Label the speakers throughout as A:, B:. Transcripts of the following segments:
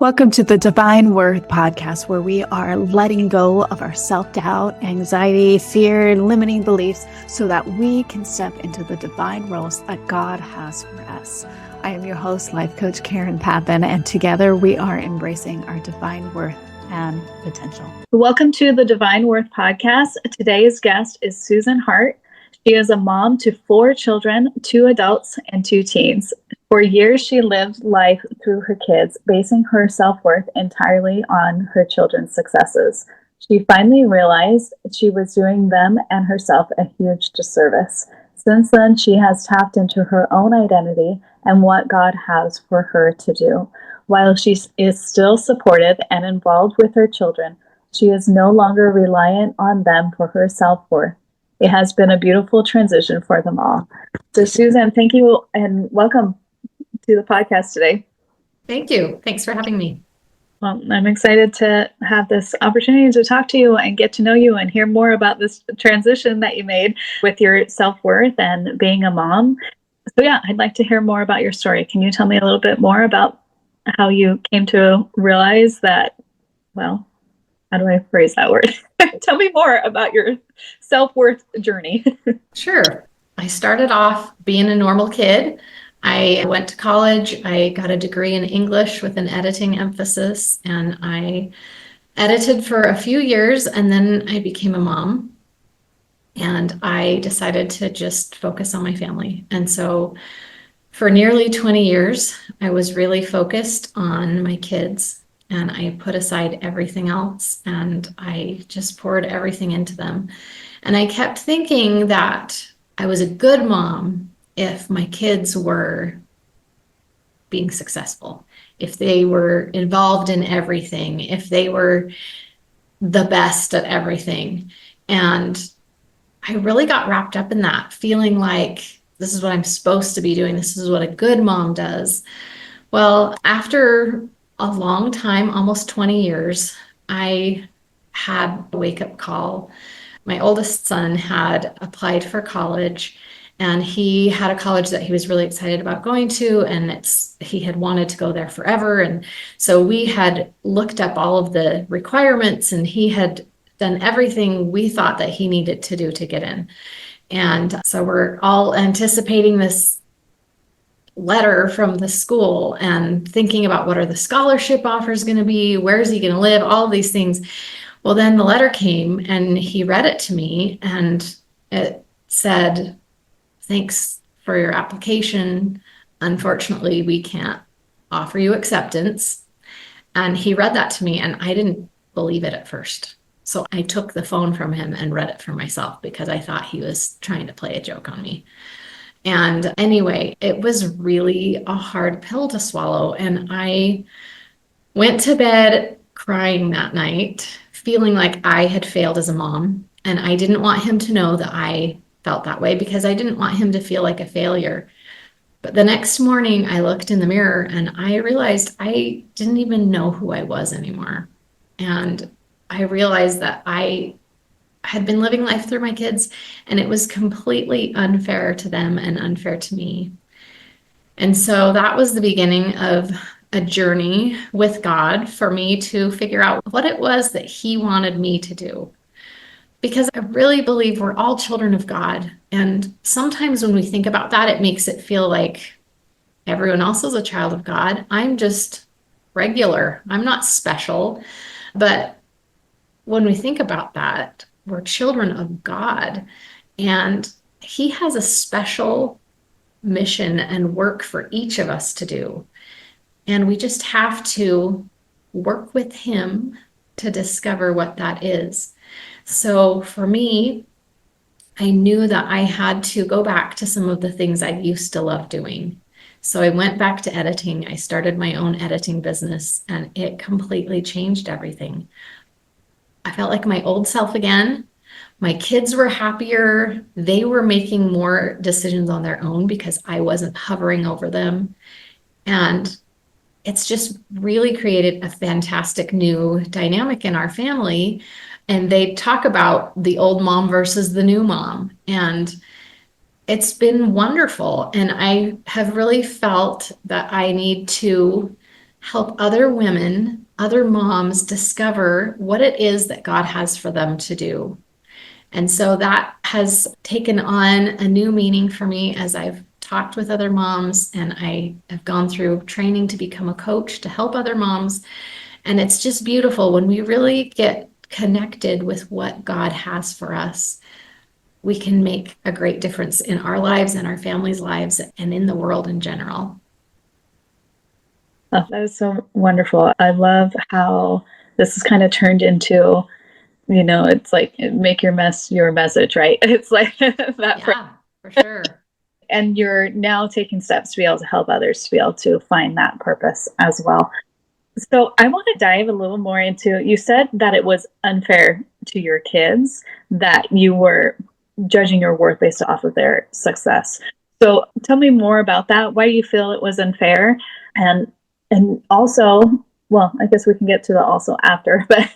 A: Welcome to the Divine Worth podcast, where we are letting go of our self-doubt, anxiety, fear, limiting beliefs so that we can step into the divine roles that God has for us. I am your host, life coach Karen Papin, and together we are embracing our divine worth and potential. Welcome to the Divine Worth podcast. Today's guest is Susan Hart. She is a mom to 4 children, 2 adults, and 2 teens. For years, she lived life through her kids, basing her self-worth entirely on her children's successes. She finally realized she was doing them and herself a huge disservice. Since then, she has tapped into her own identity and what God has for her to do. While she is still supportive and involved with her children, she is no longer reliant on them for her self-worth. It has been a beautiful transition for them all. So, Susan, thank you and welcome to the podcast today.
B: Thank you. Thanks for having me.
A: Well, I'm excited to have this opportunity to talk to you and get to know you and hear more about this transition that you made with your self-worth and being a mom. So yeah, I'd like to hear more about your story. Can you tell me a little bit more about how you came to realize that, well, how do I phrase that word? Tell me more about your self-worth journey.
B: Sure. I started off being a normal kid. I went to college. I got a degree in English with an editing emphasis, and I edited for a few years, and then I became a mom, and I decided to just focus on my family. And so for nearly 20 years, I was really focused on my kids, and I put aside everything else, and I just poured everything into them. And I kept thinking that I was a good mom if my kids were being successful, if they were involved in everything, if they were the best at everything. And I really got wrapped up in that, feeling like this is what I'm supposed to be doing. This is what a good mom does. Well, after a long time, almost 20 years, I had a wake-up call. My oldest son had applied for college, and he had a college that he was really excited about going to, and he had wanted to go there forever. And so we had looked up all of the requirements, and he had done everything we thought that he needed to do to get in. And so we're all anticipating this letter from the school and thinking about what are the scholarship offers going to be, where is he going to live, all of these things. Well, then the letter came and he read it to me, and it said, "Thanks for your application. Unfortunately, we can't offer you acceptance." And he read that to me, and I didn't believe it at first. So I took the phone from him and read it for myself because I thought he was trying to play a joke on me. And anyway, it was really a hard pill to swallow. And I went to bed crying that night, feeling like I had failed as a mom. And I didn't want him to know that I felt that way because I didn't want him to feel like a failure. But the next morning I looked in the mirror and I realized I didn't even know who I was anymore. And I realized that I had been living life through my kids, and it was completely unfair to them and unfair to me. And so that was the beginning of a journey with God for me to figure out what it was that He wanted me to do. Because I really believe we're all children of God. And sometimes when we think about that, it makes it feel like everyone else is a child of God. I'm just regular. I'm not special. But when we think about that, we're children of God, and He has a special mission and work for each of us to do. And we just have to work with Him to discover what that is. So for me, I knew that I had to go back to some of the things I used to love doing. So I went back to editing. I started my own editing business, and it completely changed everything. I felt like my old self again. My kids were happier. They were making more decisions on their own because I wasn't hovering over them. And it's just really created a fantastic new dynamic in our family. And they talk about the old mom versus the new mom. And it's been wonderful. And I have really felt that I need to help other women, other moms discover what it is that God has for them to do. And so that has taken on a new meaning for me as I've talked with other moms, and I have gone through training to become a coach to help other moms. And it's just beautiful when we really get connected with what God has for us. We can make a great difference in our lives and our families' lives and in the world in general.
C: Oh, that is so wonderful. I love how this is kind of turned into, it's like make your mess your message, right? It's like that.
B: Yeah, for sure.
C: And you're now taking steps to be able to help others to be able to find that purpose as well. So I want to dive a little more into, you said that it was unfair to your kids that you were judging your worth based off of their success. So tell me more about that. Why do you feel it was unfair? And also, well, I guess we can get to the also after, but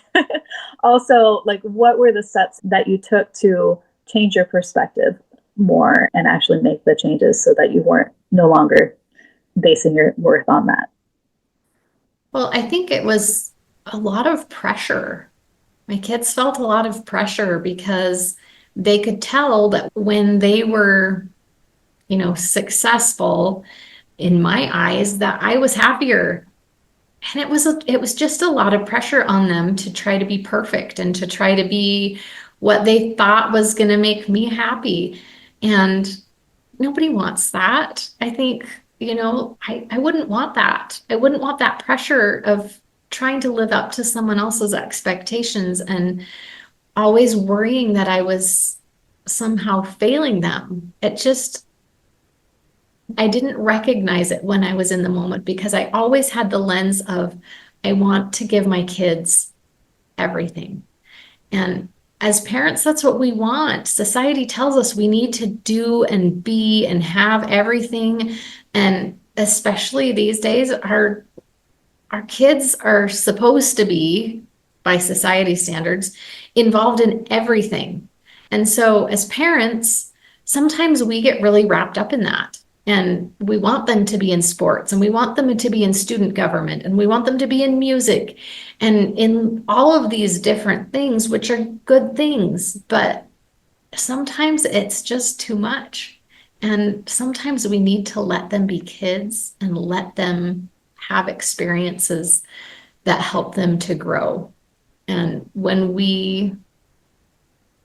C: also, like, what were the steps that you took to change your perspective more and actually make the changes so that you weren't no longer basing your worth on that?
B: Well, I think it was a lot of pressure. My kids felt a lot of pressure because they could tell that when they were, successful in my eyes, that I was happier. And it was just a lot of pressure on them to try to be perfect and to try to be what they thought was going to make me happy. And nobody wants that. I think, I wouldn't want that. I wouldn't want that pressure of trying to live up to someone else's expectations and always worrying that I was somehow failing them. I didn't recognize it when I was in the moment because I always had the lens of, I want to give my kids everything. And as parents, that's what we want. Society tells us we need to do and be and have everything. And especially these days, our kids are supposed to be, by society standards, involved in everything. And so as parents, sometimes we get really wrapped up in that. And we want them to be in sports, and we want them to be in student government, and we want them to be in music, and in all of these different things, which are good things. But sometimes it's just too much. And sometimes we need to let them be kids and let them have experiences that help them to grow. And when we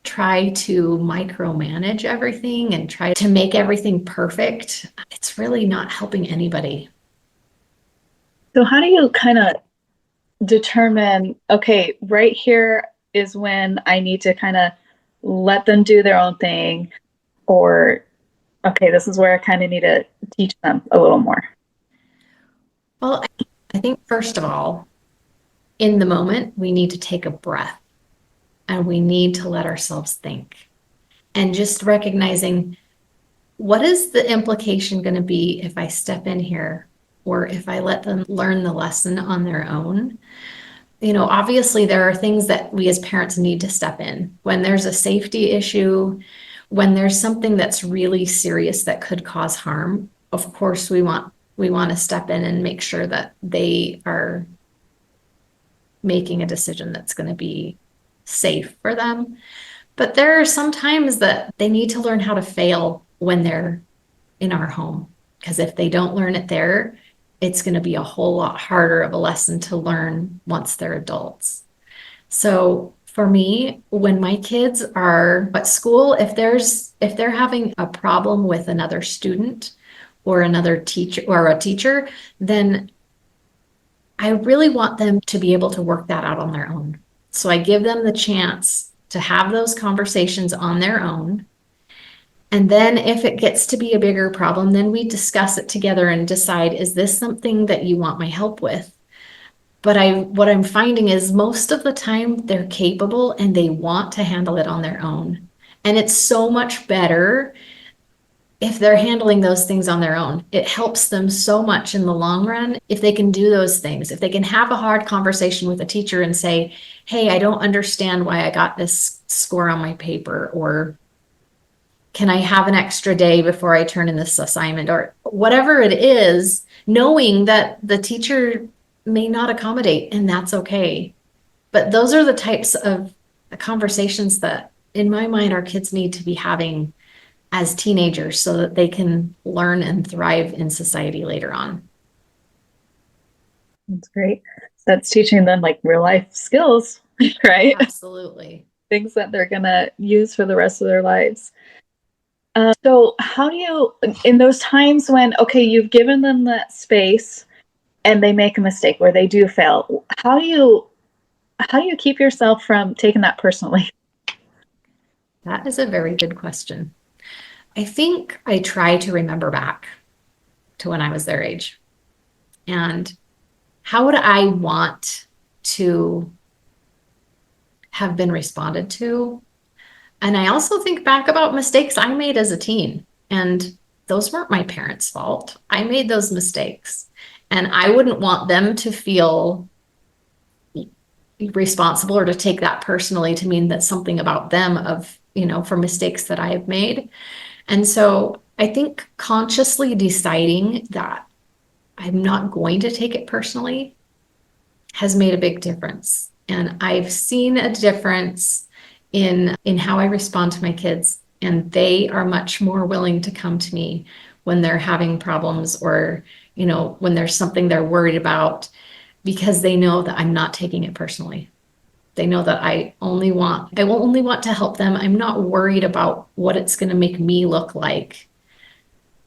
B: try to micromanage everything and try to make everything perfect, it's really not helping anybody.
C: So how do you kind of determine, okay, right here is when I need to kind of let them do their own thing, or, okay, this is where I kind of need to teach them a little more?
B: Well, I think first of all, in the moment, we need to take a breath and we need to let ourselves think. And just recognizing, what is the implication going to be if I step in here or if I let them learn the lesson on their own? Obviously there are things that we as parents need to step in. When there's a safety issue, when there's something that's really serious that could cause harm, of course we want to step in and make sure that they are making a decision that's going to be safe for them. But there are some times that they need to learn how to fail when they're in our home, because if they don't learn it there, it's going to be a whole lot harder of a lesson to learn once they're adults. So for me, when my kids are at school, if they're having a problem with another student or another teacher or a teacher, then I really want them to be able to work that out on their own. So I give them the chance to have those conversations on their own. And then if it gets to be a bigger problem, then we discuss it together and decide, is this something that you want my help with? But what I'm finding is most of the time they're capable and they want to handle it on their own. And it's so much better if they're handling those things on their own. It helps them so much in the long run if they can do those things. If they can have a hard conversation with a teacher and say, hey, I don't understand why I got this score on my paper, or can I have an extra day before I turn in this assignment, or whatever it is, knowing that the teacher may not accommodate, and that's okay. But those are the types of conversations that, in my mind, our kids need to be having as teenagers so that they can learn and thrive in society later on.
C: That's great. That's teaching them like real life skills, right?
B: Absolutely.
C: Things that they're going to use for the rest of their lives. So how do you, in those times when, okay, you've given them that space and they make a mistake or they do fail, how do you keep yourself from taking that personally?
B: That is a very good question. I think I try to remember back to when I was their age and how would I want to have been responded to. And I also think back about mistakes I made as a teen, and those weren't my parents' fault. I made those mistakes, and I wouldn't want them to feel responsible or to take that personally to mean that something about them of, for mistakes that I have made. And so I think consciously deciding that I'm not going to take it personally has made a big difference. And I've seen a difference in how I respond to my kids, and they are much more willing to come to me when they're having problems or, when there's something they're worried about, because they know that I'm not taking it personally. They know that I will only want to help them. I'm not worried about what it's going to make me look like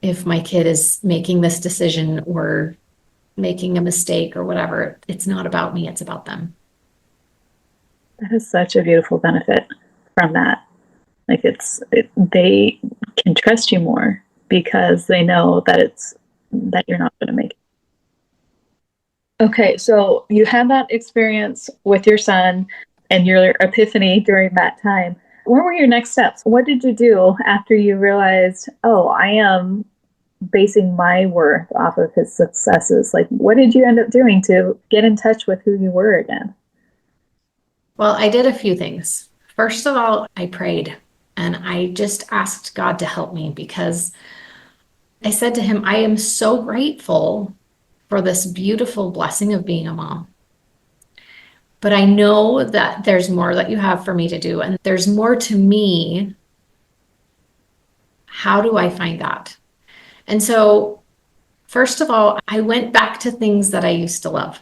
B: if my kid is making this decision or making a mistake or whatever. It's not about me, it's about them.
C: That is such a beautiful benefit from that. Like they can trust you more because they know that you're not going to make it. Okay, so you had that experience with your son and your epiphany during that time. What were your next steps? What did you do after you realized, oh, I am basing my worth off of his successes? Like, what did you end up doing to get in touch with who you were again?
B: Well, I did a few things. First of all, I prayed and I just asked God to help me because I said to him, I am so grateful for this beautiful blessing of being a mom. But I know that there's more that you have for me to do, and there's more to me. How do I find that? And so, first of all, I went back to things that I used to love.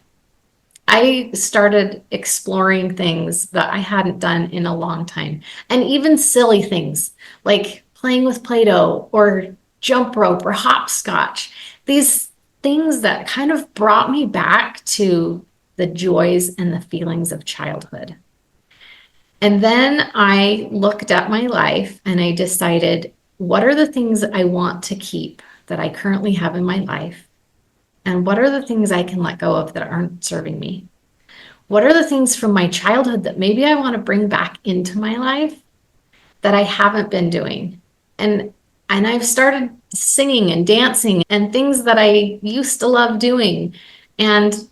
B: I started exploring things that I hadn't done in a long time, and even silly things like playing with Play-Doh or jump rope or hopscotch. These things that kind of brought me back to the joys and the feelings of childhood. And then I looked at my life and I decided, what are the things that I want to keep that I currently have in my life? And what are the things I can let go of that aren't serving me? What are the things from my childhood that maybe I want to bring back into my life that I haven't been doing? And I've started singing and dancing and things that I used to love doing. And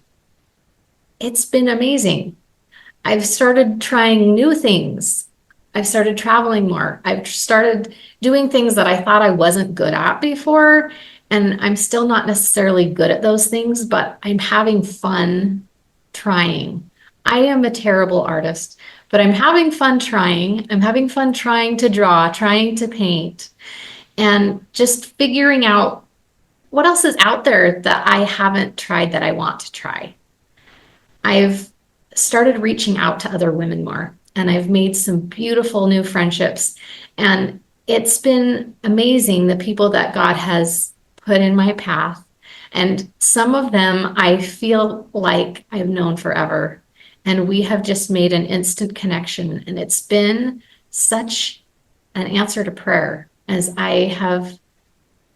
B: it's been amazing. I've started trying new things. I've started traveling more. I've started doing things that I thought I wasn't good at before. And I'm still not necessarily good at those things, but I'm having fun trying. I am a terrible artist, but I'm having fun trying. I'm having fun trying to draw, trying to paint, and just figuring out what else is out there that I haven't tried that I want to try. I've started reaching out to other women more, and I've made some beautiful new friendships. And it's been amazing, the people that God has put in my path. And some of them I feel like I've known forever. And we have just made an instant connection. And it's been such an answer to prayer as I've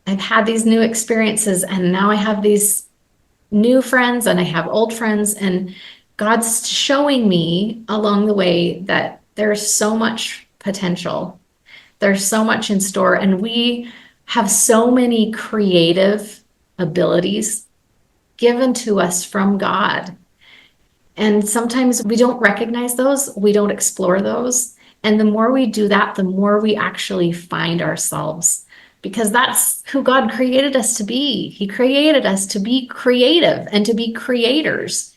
B: had these new experiences, and now I have these new friends and I have old friends, and God's showing me along the way that there's so much potential. There's so much in store, and we have so many creative abilities given to us from God. And sometimes we don't recognize those, we don't explore those. And the more we do that, the more we actually find ourselves because that's who God created us to be. He created us to be creative and to be creators.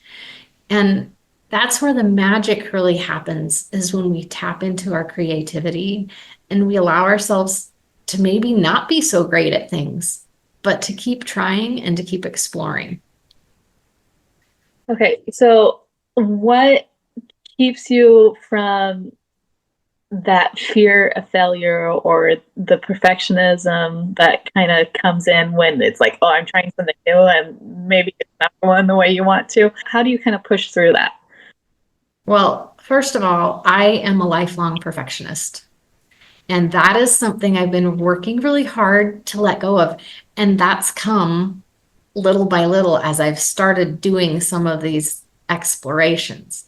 B: And that's where the magic really happens, is when we tap into our creativity and we allow ourselves to maybe not be so great at things, but to keep trying and to keep exploring.
C: Okay, so what keeps you from that fear of failure or the perfectionism that kind of comes in when it's like, oh, I'm trying something new and maybe it's not going the way you want to? How do you kind of push through that?
B: Well, first of all, I am a lifelong perfectionist. And that is something I've been working really hard to let go of. And that's come little by little as I've started doing some of these explorations.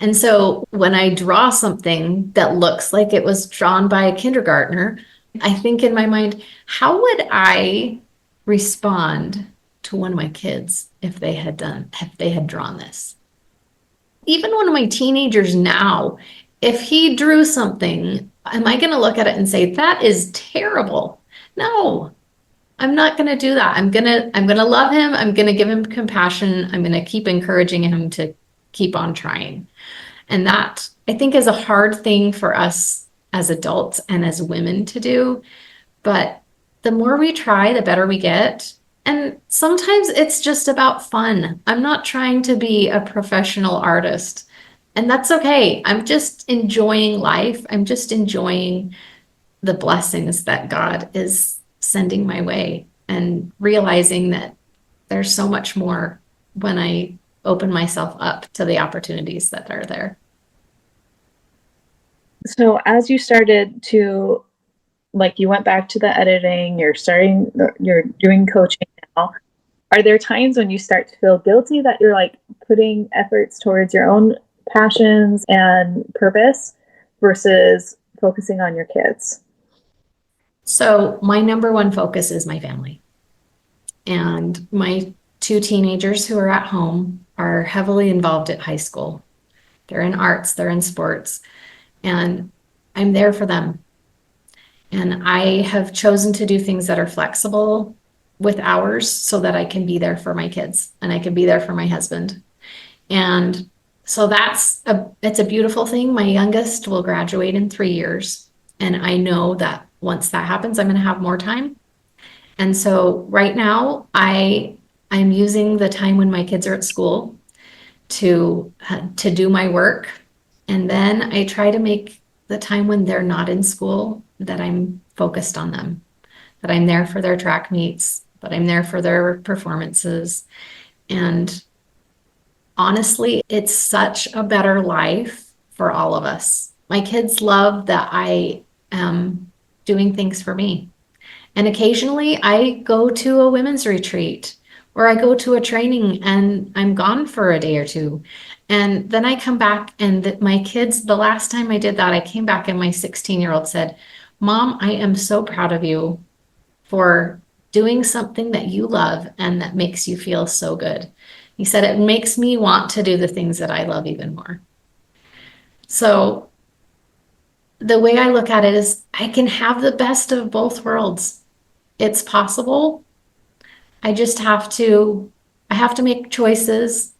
B: And so when I draw something that looks like it was drawn by a kindergartner, I think in my mind, how would I respond to one of my kids if they had drawn this? Even one of my teenagers now, if he drew something, am I going to look at it and say, that is terrible? No, I'm not going to do that. I'm going to love him. I'm going to give him compassion. I'm going to keep encouraging him to keep on trying. And that, I think, is a hard thing for us as adults and as women to do. But the more we try, the better we get. And sometimes it's just about fun. I'm not trying to be a professional artist, and that's okay. I'm just enjoying life. I'm just enjoying the blessings that God is sending my way and realizing that there's so much more when I open myself up to the opportunities that are there.
C: So as you started to, like, you went back to the editing, you're doing coaching now. Are there times when you start to feel guilty that you're like putting efforts towards your own passions and purpose versus focusing on your kids?
B: So my number one focus is my family. And my two teenagers who are at home are heavily involved at high school. They're in arts, they're in sports, and I'm there for them. And I have chosen to do things that are flexible with hours so that I can be there for my kids and I can be there for my husband. And so it's a beautiful thing. My youngest will graduate in 3 years. And I know that once that happens, I'm going to have more time. And so right now I'm using the time when my kids are at school to do my work. And then I try to make the time when they're not in school that I'm focused on them, that I'm there for their track meets, that I'm there for their performances. And honestly, it's such a better life for all of us. My kids love that I am doing things for me. And occasionally I go to a women's retreat or I go to a training and I'm gone for a day or two. And then I come back and my kids, the last time I did that, I came back and my 16-year-old said, Mom, I am so proud of you for doing something that you love and that makes you feel so good. He said, it makes me want to do the things that I love even more. So the way I look at it is I can have the best of both worlds. It's possible. I have to make choices,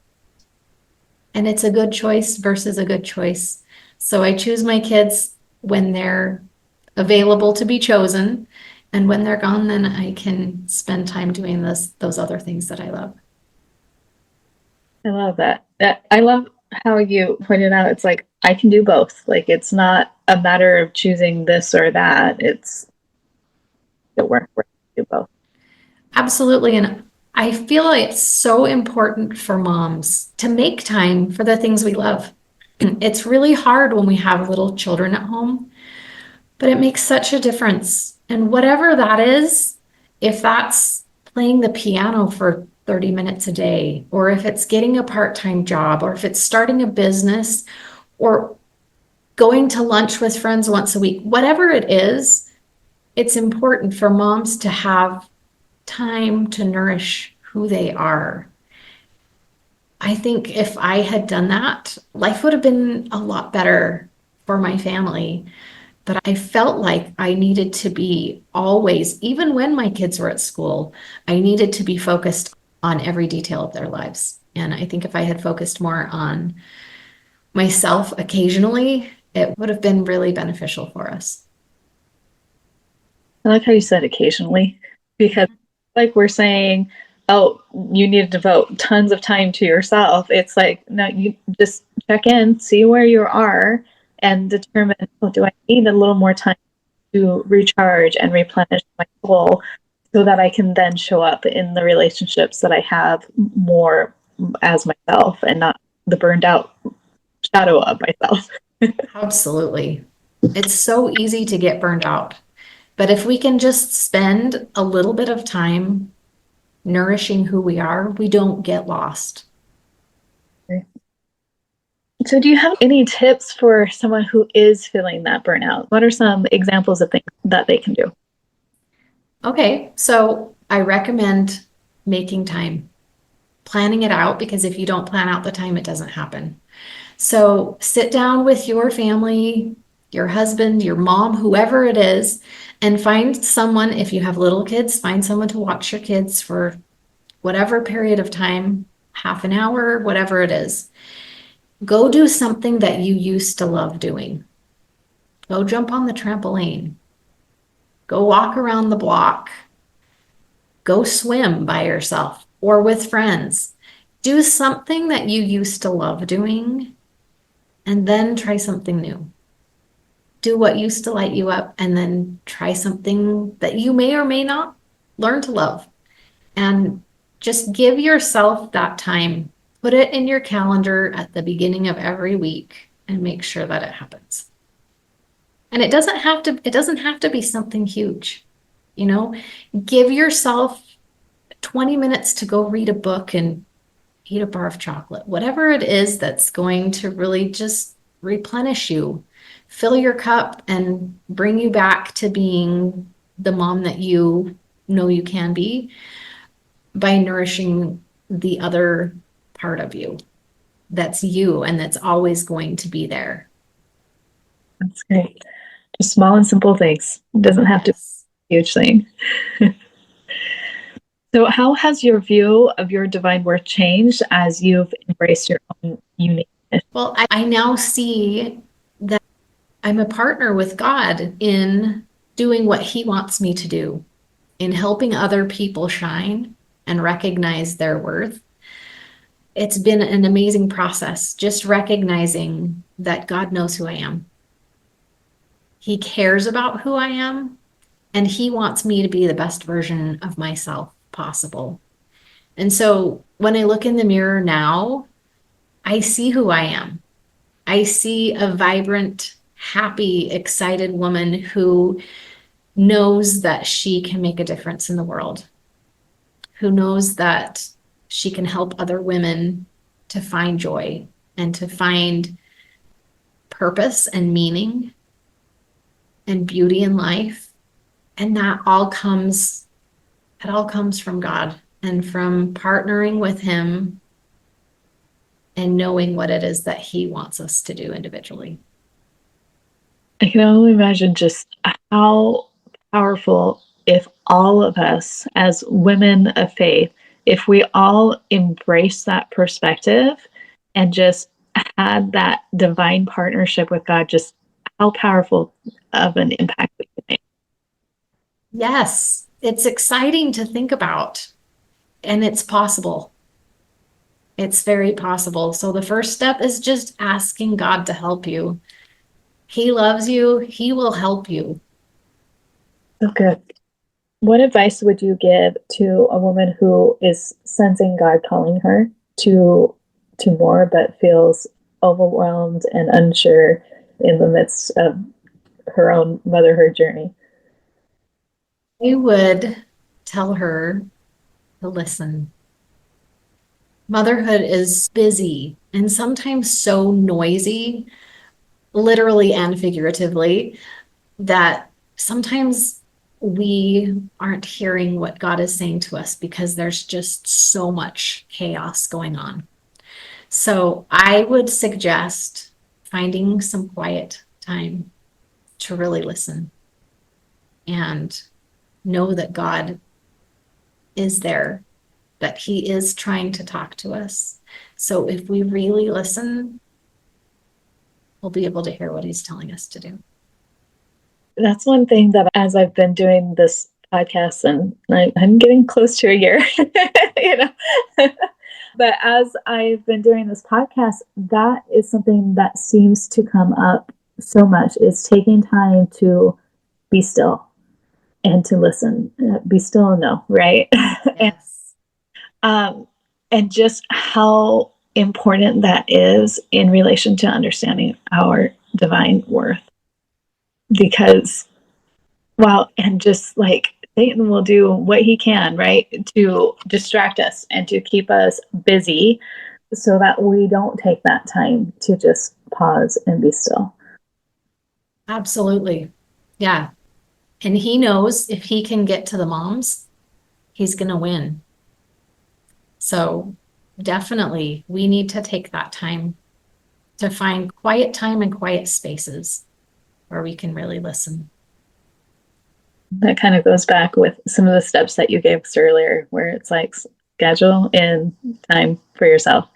B: and it's a good choice versus a good choice. So I choose my kids when they're available to be chosen, and when they're gone, then I can spend time doing those other things that I love.
C: I love that. I love how you pointed out it's like I can do both. Like it's not a matter of choosing this or that. It works to do both.
B: Absolutely. And I feel like it's so important for moms to make time for the things we love. It's really hard when we have little children at home, but it makes such a difference. And whatever that is, if that's playing the piano for 30 minutes a day, or if it's getting a part-time job, or if it's starting a business, or going to lunch with friends once a week, whatever it is, it's important for moms to have time to nourish who they are. I think if I had done that, life would have been a lot better for my family. but I felt like I needed to be always, even when my kids were at school, I needed to be focused on every detail of their lives. And I think if I had focused more on myself occasionally, it would have been really beneficial for us.
C: I like how you said occasionally, because like we're saying, oh, you need to devote tons of time to yourself. It's like, no, you just check in, see where you are, and determine, well, do I need a little more time to recharge and replenish my soul so that I can then show up in the relationships that I have more as myself and not the burned out shadow of myself.
B: Absolutely. It's so easy to get burned out. But if we can just spend a little bit of time nourishing who we are, we don't get lost.
C: So, do you have any tips for someone who is feeling that burnout? What are some examples of things that they can do?
B: Okay, so I recommend making time, planning it out, because if you don't plan out the time, it doesn't happen. So sit down with your family, your husband, your mom, whoever it is, and find someone. If you have little kids, find someone to watch your kids for whatever period of time, half an hour, whatever it is. Go do something that you used to love doing. Go jump on the trampoline. Go walk around the block. Go swim by yourself or with friends. Do something that you used to love doing, and then try something new. Do what used to light you up, and then try something that you may or may not learn to love. And just give yourself that time. Put it in your calendar at the beginning of every week and make sure that it happens. And it doesn't have to be something huge. You know, give yourself 20 minutes to go read a book and eat a bar of chocolate, whatever it is that's going to really just replenish you, fill your cup, and bring you back to being the mom that you know you can be by nourishing the other part of you that's you and that's always going to be there.
C: That's great. Just small and simple things. It doesn't have to be a huge thing. So, how has your view of your divine worth changed as you've embraced your own uniqueness?
B: Well, I now see that I'm a partner with God in doing what He wants me to do, in helping other people shine and recognize their worth. It's been an amazing process, just recognizing that God knows who I am. He cares about who I am, and He wants me to be the best version of myself possible. And so when I look in the mirror now, I see who I am. I see a vibrant, happy, excited woman who knows that she can make a difference in the world, who knows that she can help other women to find joy and to find purpose and meaning and beauty in life. And it all comes from God and from partnering with Him and knowing what it is that He wants us to do individually.
C: I can only imagine just how powerful if all of us, as women of faith, if we all embrace that perspective and just had that divine partnership with God, just how powerful of an impact we could make.
B: Yes, it's exciting to think about, and it's possible. It's very possible. So the first step is just asking God to help you. He loves you. He will help you.
C: So good. What advice would you give to a woman who is sensing God calling her to more, but feels overwhelmed and unsure in the midst of her own motherhood journey?
B: I would tell her to listen. Motherhood is busy and sometimes so noisy, literally and figuratively, that sometimes we aren't hearing what God is saying to us because there's just so much chaos going on. So I would suggest finding some quiet time, to really listen and know that God is there, that He is trying to talk to us. So if we really listen, we'll be able to hear what He's telling us to do.
C: That's one thing that as I've been doing this podcast, and I'm getting close to a year, you know, but as I've been doing this podcast, that is something that seems to come up so much, is taking time to be still and to listen. Be still and know, right?
B: Yes.
C: And just how important that is in relation to understanding our divine worth. Because, well, and just like Satan will do what he can, right, to distract us and to keep us busy so that we don't take that time to just pause and be still.
B: Absolutely. Yeah. And he knows if he can get to the moms, he's going to win. So definitely we need to take that time to find quiet time and quiet spaces where we can really listen.
C: That kind of goes back with some of the steps that you gave us earlier, where it's like schedule in time for yourself.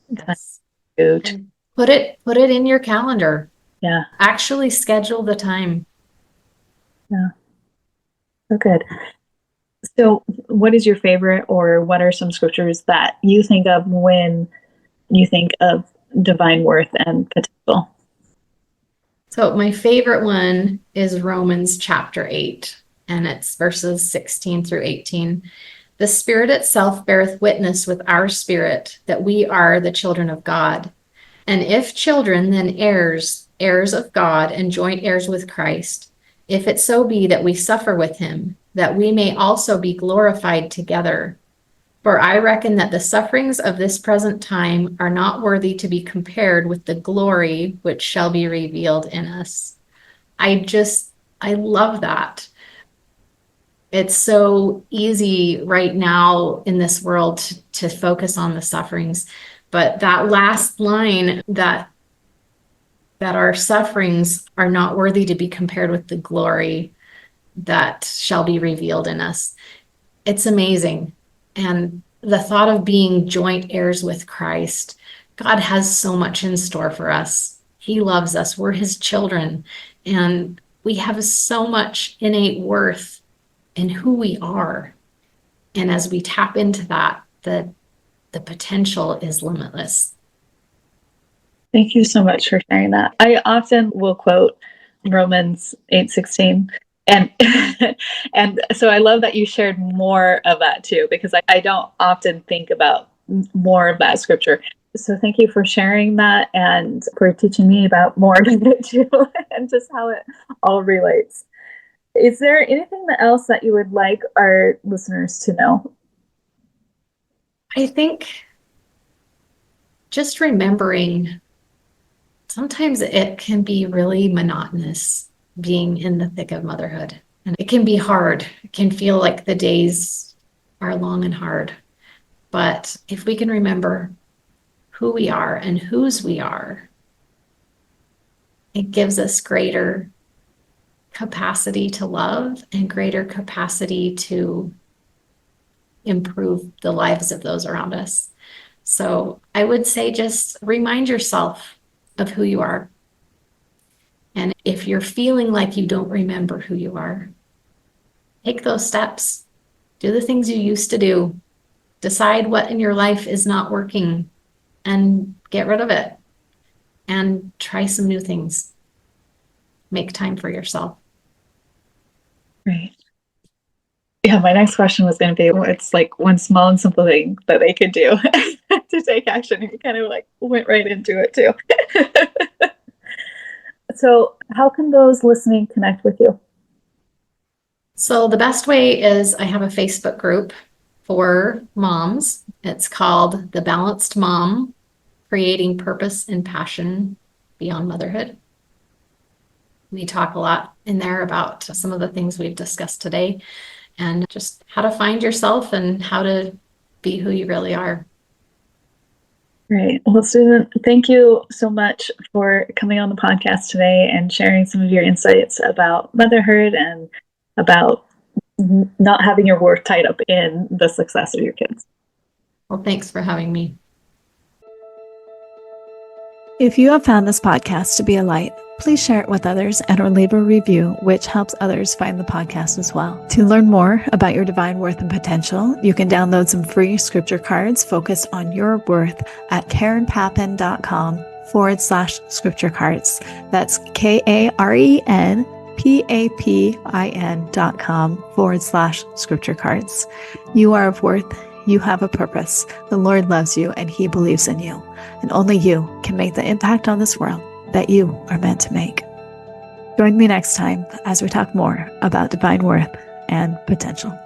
B: Yes. And put it in your calendar.
C: Yeah.
B: Actually schedule the time.
C: Yeah. So good. So what is your favorite, or what are some scriptures that you think of when you think of divine worth and potential?
B: So my favorite one is Romans chapter 8, and it's verses 16 through 18. The Spirit itself beareth witness with our spirit that we are the children of God. And if children, then heirs, heirs of God, and joint heirs with Christ, if it so be that we suffer with him, that we may also be glorified together. For I reckon that the sufferings of this present time are not worthy to be compared with the glory which shall be revealed in us. I love that. It's so easy right now in this world to focus on the sufferings, but that last line, that our sufferings are not worthy to be compared with the glory that shall be revealed in us. It's amazing. And the thought of being joint heirs with Christ, God has so much in store for us. He loves us. We're his children. And we have so much innate worth in who we are. And as we tap into that, the potential is limitless.
C: Thank you so much for sharing that. I often will quote Romans 8:16. And and so I love that you shared more of that too, because I don't often think about more of that scripture. So thank you for sharing that and for teaching me about more of it too, and just how it all relates. Is there anything else that you would like our listeners to know?
B: I think just remembering, sometimes it can be really monotonous being in the thick of motherhood. And it can be hard. It can feel like the days are long and hard. But if we can remember who we are and whose we are, it gives us greater capacity to love and greater capacity to improve the lives of those around us. So I would say just remind yourself of who you are. And if you're feeling like you don't remember who you are, take those steps. Do the things you used to do. Decide what in your life is not working and get rid of it. And try some new things. Make time for yourself.
C: Right. Yeah, my next question was going to be, it's like one small and simple thing that they could do to take action. And you kind of like went right into it too. So how can those listening connect with you?
B: So the best way is I have a Facebook group for moms. It's called The Balanced Mom, Creating Purpose and Passion Beyond Motherhood. We talk a lot in there about some of the things we've discussed today and just how to find yourself and how to be who you really are.
C: Great. Well, Susan, thank you so much for coming on the podcast today and sharing some of your insights about motherhood and about not having your worth tied up in the success of your kids.
B: Well, thanks for having me.
A: If you have found this podcast to be a light, please share it with others and or leave a review, which helps others find the podcast as well. To learn more about your divine worth and potential, you can download some free scripture cards focused on your worth at karenpapin.com/scripture cards. That's KarenPapin.com/scripture cards. You are of worth. You have a purpose. The Lord loves you and He believes in you. And only you can make the impact on this world that you are meant to make. Join me next time as we talk more about divine worth and potential.